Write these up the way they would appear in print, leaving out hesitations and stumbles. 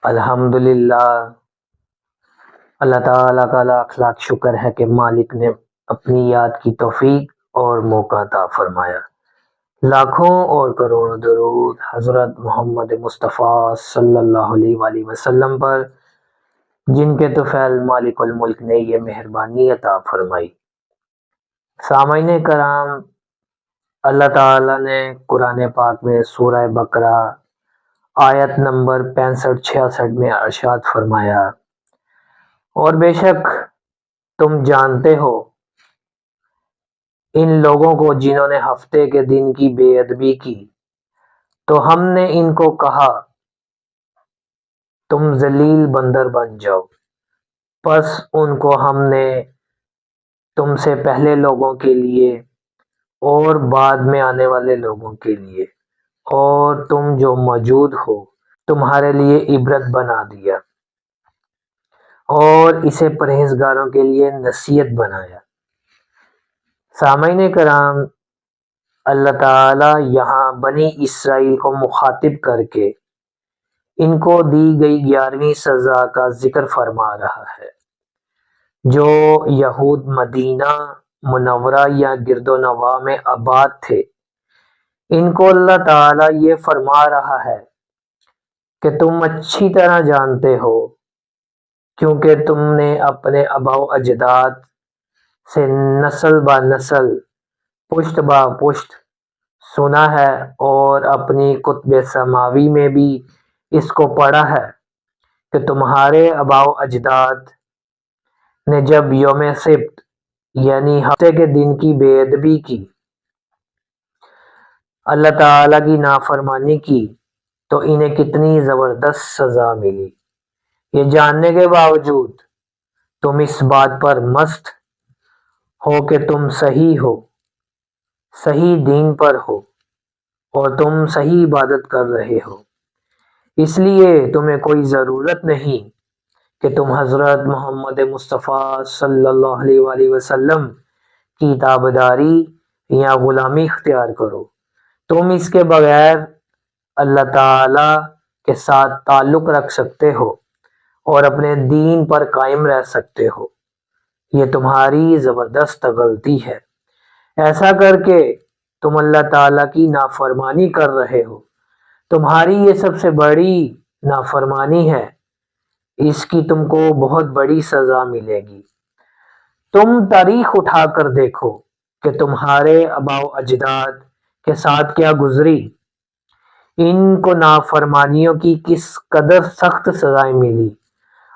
الحمدللہ، اللہ تعالیٰ کا لاکھ لاکھ شکر ہے کہ مالک نے اپنی یاد کی توفیق اور موقع عطا فرمایا۔ لاکھوں اور کروڑوں درود حضرت محمد مصطفیٰ صلی اللہ علیہ وآلہ وسلم پر، جن کے طفیل مالک الملک نے یہ مہربانی عطا فرمائی۔ سامعین کرام، اللہ تعالیٰ نے قرآن پاک میں سورہ بقرہ آیت نمبر 65-66 میں ارشاد فرمایا، اور بے شک تم جانتے ہو ان لوگوں کو جنہوں نے ہفتے کے دن کی بے ادبی کی، تو ہم نے ان کو کہا تم ذلیل بندر بن جاؤ، پس ان کو ہم نے تم سے پہلے لوگوں کے لیے اور بعد میں آنے والے لوگوں کے لیے اور تم جو موجود ہو تمہارے لیے عبرت بنا دیا اور اسے پرہیزگاروں کے لیے نصیحت بنایا۔ سامعین کرام، اللہ تعالیٰ یہاں بنی اسرائیل کو مخاطب کر کے ان کو دی گئی 11ویں سزا کا ذکر فرما رہا ہے۔ جو یہود مدینہ منورہ یا گرد و نواح میں آباد تھے، ان کو اللہ تعالیٰ یہ فرما رہا ہے کہ تم اچھی طرح جانتے ہو، کیونکہ تم نے اپنے آباء و اجداد سے نسل با نسل پشت با پشت سنا ہے، اور اپنی کتب سماوی میں بھی اس کو پڑھا ہے کہ تمہارے آباء و اجداد نے جب یوم سبت یعنی ہفتے کے دن کی بے ادبی کی، اللہ تعالیٰ کی نافرمانی کی، تو انہیں کتنی زبردست سزا ملی۔ یہ جاننے کے باوجود تم اس بات پر مست ہو کہ تم صحیح ہو، صحیح دین پر ہو اور تم صحیح عبادت کر رہے ہو، اس لیے تمہیں کوئی ضرورت نہیں کہ تم حضرت محمد مصطفیٰ صلی اللہ علیہ وآلہ وسلم کی تابعداری یا غلامی اختیار کرو۔ تم اس کے بغیر اللہ تعالیٰ کے ساتھ تعلق رکھ سکتے ہو اور اپنے دین پر قائم رہ سکتے ہو۔ یہ تمہاری زبردست غلطی ہے۔ ایسا کر کے تم اللہ تعالیٰ کی نافرمانی کر رہے ہو۔ تمہاری یہ سب سے بڑی نافرمانی ہے، اس کی تم کو بہت بڑی سزا ملے گی۔ تم تاریخ اٹھا کر دیکھو کہ تمہارے آباء و اجداد کے ساتھ کیا گزری، ان کو نافرمانیوں کی کس قدر سخت سزائیں ملی۔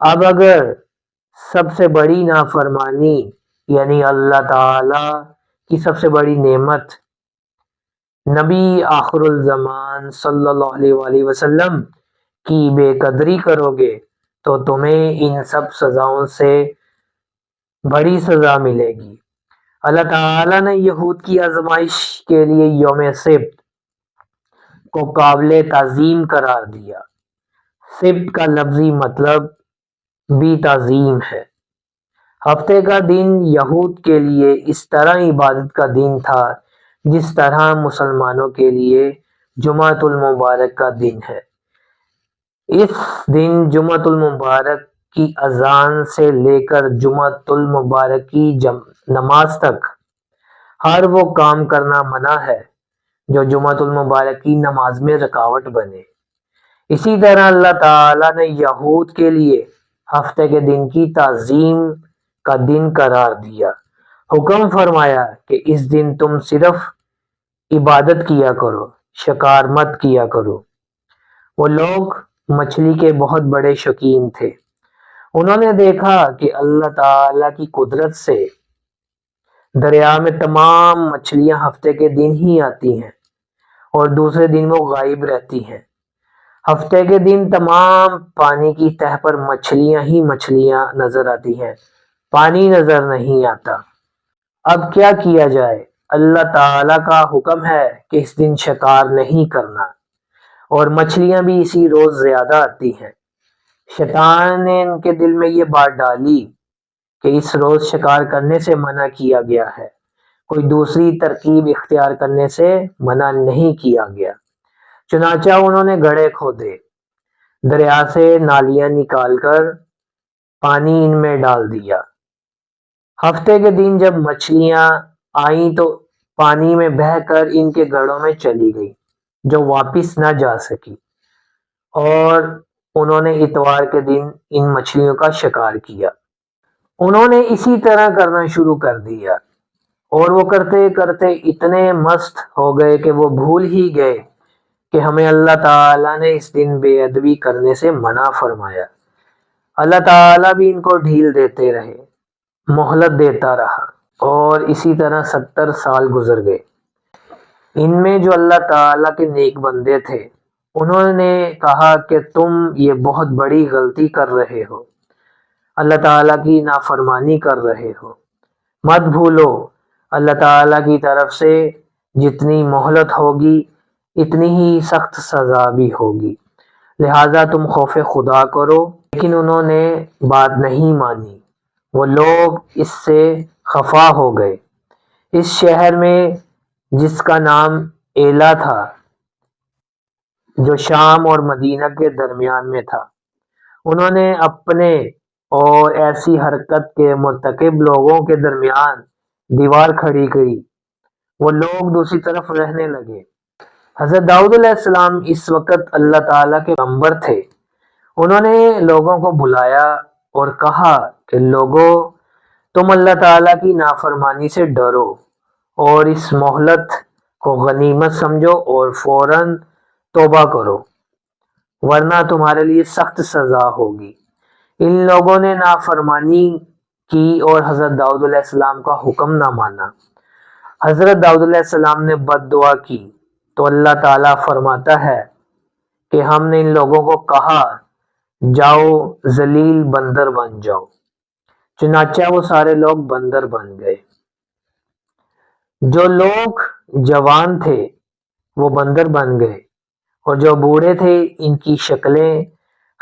اب اگر سب سے بڑی نافرمانی یعنی اللہ تعالیٰ کی سب سے بڑی نعمت نبی آخر الزمان صلی اللہ علیہ وآلہ وسلم کی بے قدری کرو گے، تو تمہیں ان سب سزاؤں سے بڑی سزا ملے گی۔ اللہ تعالیٰ نے یہود کی آزمائش کے لیے یوم سبت کو قابل تعظیم قرار دیا۔ سبت کا لفظی مطلب بھی تعظیم ہے۔ ہفتے کا دن یہود کے لیے اس طرح عبادت کا دن تھا جس طرح مسلمانوں کے لیے جمعۃ المبارک کا دن ہے۔ اس دن جمعۃ المبارک کی اذان سے لے کر جمعۃ المبارک کی نماز تک ہر وہ کام کرنا منع ہے جو جمعۃ المبارک کی نماز میں رکاوٹ بنے۔ اسی طرح اللہ تعالیٰ نے یہود کے لیے ہفتے کے دن کی تعظیم کا دن قرار دیا۔ حکم فرمایا کہ اس دن تم صرف عبادت کیا کرو، شکار مت کیا کرو۔ وہ لوگ مچھلی کے بہت بڑے شوقین تھے۔ انہوں نے دیکھا کہ اللہ تعالیٰ کی قدرت سے دریا میں تمام مچھلیاں ہفتے کے دن ہی آتی ہیں اور دوسرے دن وہ غائب رہتی ہیں۔ ہفتے کے دن تمام پانی کی تہہ پر مچھلیاں ہی مچھلیاں نظر آتی ہیں، پانی نظر نہیں آتا۔ اب کیا کیا جائے؟ اللہ تعالیٰ کا حکم ہے کہ اس دن شکار نہیں کرنا، اور مچھلیاں بھی اسی روز زیادہ آتی ہیں۔ شیطان نے ان کے دل میں یہ بات ڈالی کہ اس روز شکار کرنے سے منع کیا گیا ہے، کوئی دوسری ترکیب اختیار کرنے سے منع نہیں کیا گیا۔ چنانچہ انہوں نے گڑھے کھودے، دریا سے نالیاں نکال کر پانی ان میں ڈال دیا۔ ہفتے کے دن جب مچھلیاں آئیں تو پانی میں بہہ کر ان کے گڑھوں میں چلی گئی جو واپس نہ جا سکی، اور انہوں نے اتوار کے دن ان مچھلیوں کا شکار کیا۔ انہوں نے اسی طرح کرنا شروع کر دیا، اور وہ کرتے کرتے اتنے مست ہو گئے کہ وہ بھول ہی گئے کہ ہمیں اللہ تعالیٰ نے اس دن بے ادبی کرنے سے منع فرمایا۔ اللہ تعالیٰ بھی ان کو ڈھیل دیتے رہے، مہلت دیتا رہا، اور اسی طرح 70 سال گزر گئے۔ ان میں جو اللہ تعالیٰ کے نیک بندے تھے، انہوں نے کہا کہ تم یہ بہت بڑی غلطی کر رہے ہو، اللہ تعالیٰ کی نافرمانی کر رہے ہو۔ مت بھولو، اللہ تعالیٰ کی طرف سے جتنی مہلت ہوگی اتنی ہی سخت سزا بھی ہوگی، لہٰذا تم خوف خدا کرو۔ لیکن انہوں نے بات نہیں مانی، وہ لوگ اس سے خفا ہو گئے۔ اس شہر میں جس کا نام ایلا تھا، جو شام اور مدینہ کے درمیان میں تھا، انہوں نے اپنے اور ایسی حرکت کے مرتکب لوگوں کے درمیان دیوار کھڑی کی۔ وہ لوگ دوسری طرف رہنے لگے۔ حضرت داؤد علیہ السلام اس وقت اللہ تعالیٰ کے پیغمبر تھے۔ انہوں نے لوگوں کو بلایا اور کہا کہ لوگو، تم اللہ تعالیٰ کی نافرمانی سے ڈرو اور اس مہلت کو غنیمت سمجھو اور فوراً توبہ کرو، ورنہ تمہارے لیے سخت سزا ہوگی۔ ان لوگوں نے نافرمانی کی اور حضرت داؤد علیہ السلام کا حکم نہ مانا۔ حضرت داؤد علیہ السلام نے بد دعا کی تو اللہ تعالیٰ فرماتا ہے کہ ہم نے ان لوگوں کو کہا جاؤ ذلیل بندر بن جاؤ، چنانچہ وہ سارے لوگ بندر بن گئے۔ جو لوگ جوان تھے وہ بندر بن گئے، اور جو بوڑھے تھے ان کی شکلیں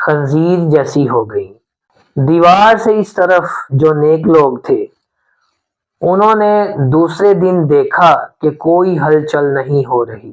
خنزیر جیسی ہو گئیں۔ دیوار سے اس طرف جو نیک لوگ تھے، انہوں نے دوسرے دن دیکھا کہ کوئی ہلچل نہیں ہو رہی۔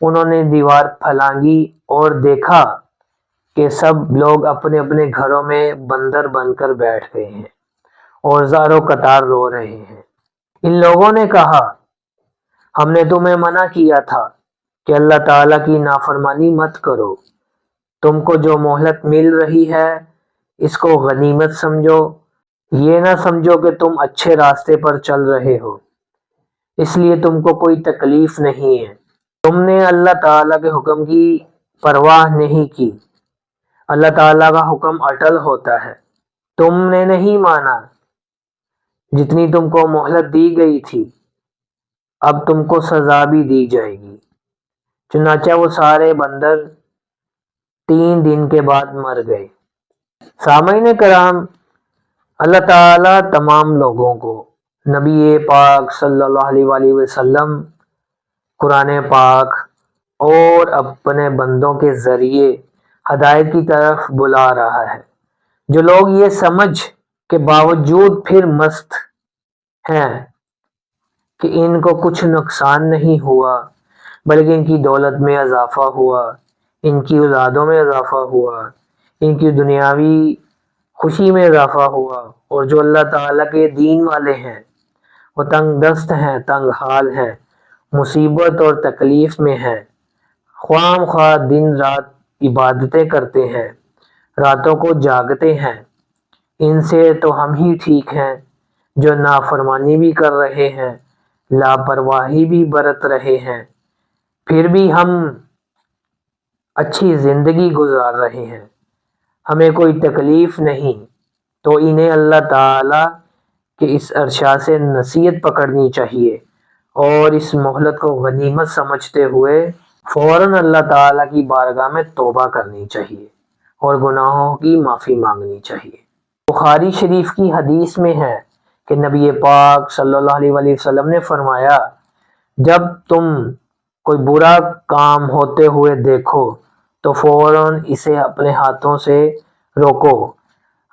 انہوں نے دیوار پھلانگی اور دیکھا کہ سب لوگ اپنے اپنے گھروں میں بندر بن کر بیٹھ گئے ہیں اور زاروں قطار رو رہے ہیں۔ ان لوگوں نے کہا ہم نے تمہیں منع کیا تھا کہ اللہ تعالیٰ کی نافرمانی مت کرو۔ تم کو جو مہلت مل رہی ہے اس کو غنیمت سمجھو، یہ نہ سمجھو کہ تم اچھے راستے پر چل رہے ہو، اس لیے تم کو کوئی تکلیف نہیں ہے۔ تم نے اللہ تعالیٰ کے حکم کی پرواہ نہیں کی۔ اللہ تعالیٰ کا حکم اٹل ہوتا ہے۔ تم نے نہیں مانا، جتنی تم کو مہلت دی گئی تھی اب تم کو سزا بھی دی جائے گی۔ چنانچہ وہ سارے بندر 3 دن کے بعد مر گئے۔ سامعین کرام، اللہ تعالیٰ تمام لوگوں کو نبی پاک صلی اللہ علیہ وآلہ وسلم، قرآن پاک اور اپنے بندوں کے ذریعے ہدایت کی طرف بلا رہا ہے۔ جو لوگ یہ سمجھ کے باوجود پھر مست ہیں کہ ان کو کچھ نقصان نہیں ہوا بلکہ ان کی دولت میں اضافہ ہوا، ان کی اولادوں میں اضافہ ہوا، ان کی دنیاوی خوشی میں اضافہ ہوا، اور جو اللہ تعالیٰ کے دین والے ہیں وہ تنگ دست ہیں، تنگ حال ہیں، مصیبت اور تکلیف میں ہیں، خواہ خواہ دن رات عبادتیں کرتے ہیں، راتوں کو جاگتے ہیں۔ ان سے تو ہم ہی ٹھیک ہیں جو نافرمانی بھی کر رہے ہیں، لاپرواہی بھی برت رہے ہیں، پھر بھی ہم اچھی زندگی گزار رہے ہیں، ہمیں کوئی تکلیف نہیں۔ تو انہیں اللہ تعالیٰ کے اس ارشاد سے نصیحت پکڑنی چاہیے اور اس مہلت کو غنیمت سمجھتے ہوئے فوراً اللہ تعالیٰ کی بارگاہ میں توبہ کرنی چاہیے اور گناہوں کی معافی مانگنی چاہیے۔ بخاری شریف کی حدیث میں ہے کہ نبی پاک صلی اللہ علیہ وآلہ وسلم نے فرمایا، جب تم کوئی برا کام ہوتے ہوئے دیکھو تو فوراً اسے اپنے ہاتھوں سے روکو۔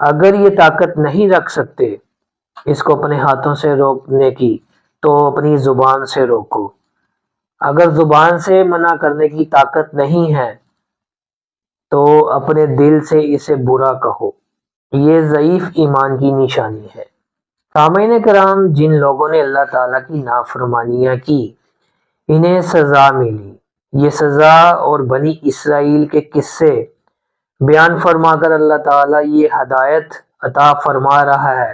اگر یہ طاقت نہیں رکھ سکتے اس کو اپنے ہاتھوں سے روکنے کی تو اپنی زبان سے روکو۔ اگر زبان سے منع کرنے کی طاقت نہیں ہے تو اپنے دل سے اسے برا کہو، یہ ضعیف ایمان کی نشانی ہے۔ سامعین کرام، جن لوگوں نے اللہ تعالیٰ کی نافرمانیاں کی انہیں سزا ملی۔ یہ سزا اور بنی اسرائیل کے قصے بیان فرما کر اللہ تعالیٰ یہ ہدایت عطا فرما رہا ہے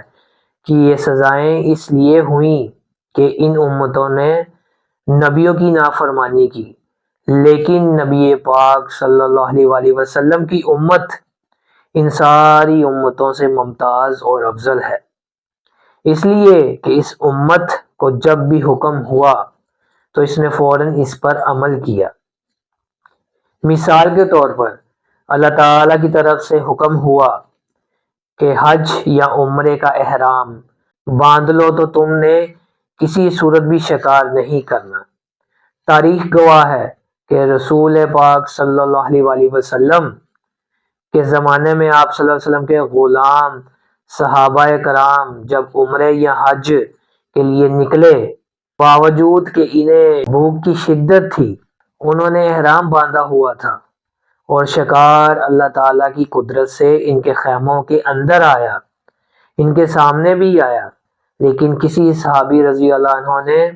کہ یہ سزائیں اس لیے ہوئیں کہ ان امتوں نے نبیوں کی نافرمانی کی، لیکن نبی پاک صلی اللہ علیہ وآلہ وسلم کی امت ان ساری امتوں سے ممتاز اور افضل ہے، اس لیے کہ اس امت کو جب بھی حکم ہوا تو اس نے فوراً اس پر عمل کیا۔ مثال کے طور پر اللہ تعالیٰ کی طرف سے حکم ہوا کہ حج یا عمرے کا احرام باندھ لو تو تم نے کسی صورت بھی شکار نہیں کرنا۔ تاریخ گواہ ہے کہ رسول پاک صلی اللہ علیہ وآلہ وسلم کے زمانے میں آپ صلی اللہ علیہ وسلم کے غلام صحابہ کرام جب عمرے یا حج کے لیے نکلے، باوجود کہ انہیں بھوک کی شدت تھی، انہوں نے احرام باندھا ہوا تھا اور شکار اللہ تعالیٰ کی قدرت سے ان کے خیموں کے اندر آیا، ان کے سامنے بھی آیا، لیکن کسی صحابی رضی اللہ عنہ نے،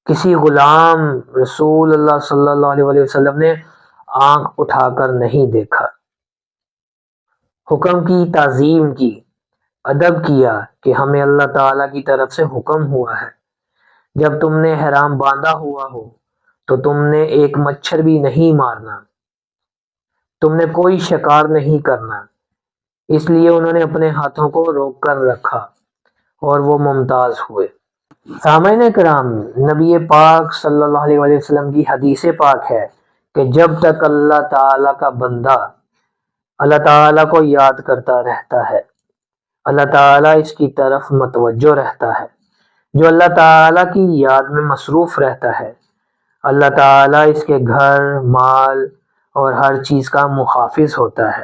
کسی غلام رسول اللہ صلی اللہ علیہ وآلہ وسلم نے آنکھ اٹھا کر نہیں دیکھا، حکم کی تعظیم کی، ادب کیا کہ ہمیں اللہ تعالیٰ کی طرف سے حکم ہوا ہے جب تم نے احرام باندھا ہوا ہو تو تم نے ایک مچھر بھی نہیں مارنا، تم نے کوئی شکار نہیں کرنا۔ اس لیے انہوں نے اپنے ہاتھوں کو روک کر رکھا اور وہ ممتاز ہوئے۔ سامعین کرام، نبی پاک صلی اللہ علیہ وآلہ وسلم کی حدیث پاک ہے کہ جب تک اللہ تعالیٰ کا بندہ اللہ تعالیٰ کو یاد کرتا رہتا ہے، اللہ تعالیٰ اس کی طرف متوجہ رہتا ہے۔ جو اللہ تعالیٰ کی یاد میں مصروف رہتا ہے، اللہ تعالیٰ اس کے گھر، مال اور ہر چیز کا محافظ ہوتا ہے۔